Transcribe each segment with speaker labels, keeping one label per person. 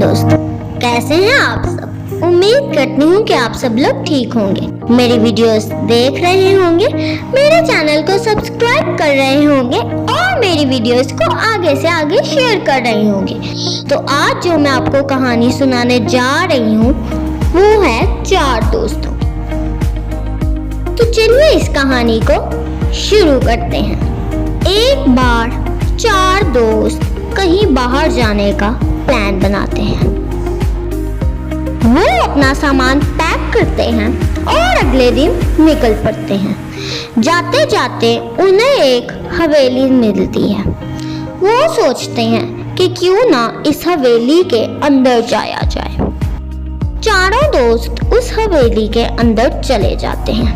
Speaker 1: दोस्तों, कैसे हैं आप सब। उम्मीद करती हूँ कि आप सब लोग ठीक होंगे, मेरी वीडियोस देख रहे होंगे, मेरे चैनल को सब्सक्राइब कर रहे होंगे और मेरी वीडियोस को आगे से आगे शेयर कर रहे होंगे। तो आज जो मैं आपको कहानी सुनाने जा रही हूँ वो है चार दोस्तों। तो चलिए इस कहानी को शुरू करते हैं। एक बार चार दोस्त कहीं बाहर जाने का प्लान बनाते हैं। वो अपना सामान पैक करते हैं और अगले दिन निकल पड़ते हैं। जाते जाते उन्हें एक हवेली मिलती है। वो सोचते हैं कि क्यों ना इस हवेली के अंदर जाया जाए। चारों दोस्त उस हवेली के अंदर चले जाते हैं।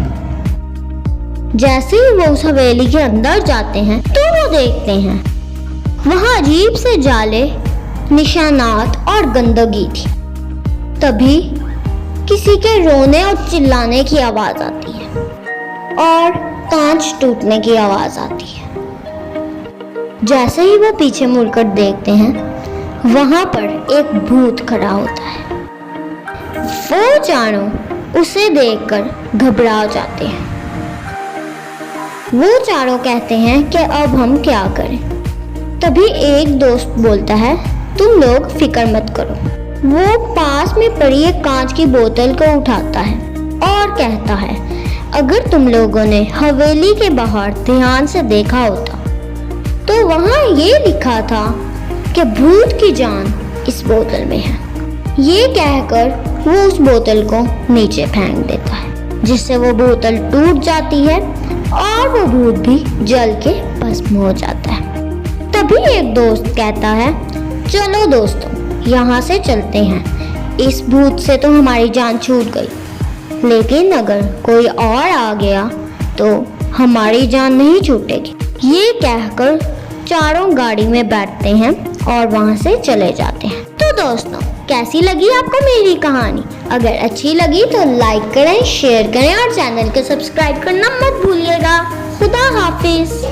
Speaker 1: जैसे ही वो उस हवेली के अंदर जाते हैं तो वो देखते हैं वहाँ अजीब से जाले, निशानात और गंदगी थी। तभी किसी के रोने और चिल्लाने की आवाज आती है और कांच टूटने की आवाज आती है। जैसे ही वो पीछे मुड़कर देखते हैं वहां पर एक भूत खड़ा होता है। वो चारों उसे देखकर घबरा जाते हैं। वो चारों कहते हैं कि अब हम क्या करें। तभी एक दोस्त बोलता है, तुम लोग फिक्र मत करो। वो पास में पड़ी एक कांच की बोतल को उठाता है और कहता है, अगर तुम लोगों ने हवेली के बाहर ध्यान से देखा होता तो वहाँ ये लिखा था कि भूत की जान इस बोतल में है। ये कहकर वो उस बोतल को नीचे फेंक देता है, जिससे वो बोतल टूट जाती है और वो भूत भी जल के भस्म हो जाता है। तभी एक दोस्त कहता है, चलो दोस्तों यहाँ से चलते हैं। इस भूत से तो हमारी जान छूट गई, लेकिन अगर कोई और आ गया तो हमारी जान नहीं छूटेगी। ये कहकर चारों गाड़ी में बैठते हैं और वहाँ से चले जाते हैं। तो दोस्तों, कैसी लगी आपको मेरी कहानी? अगर अच्छी लगी तो लाइक करें, शेयर करें और चैनल को सब्सक्राइब करना मत भूलिएगा। खुदा हाफिज।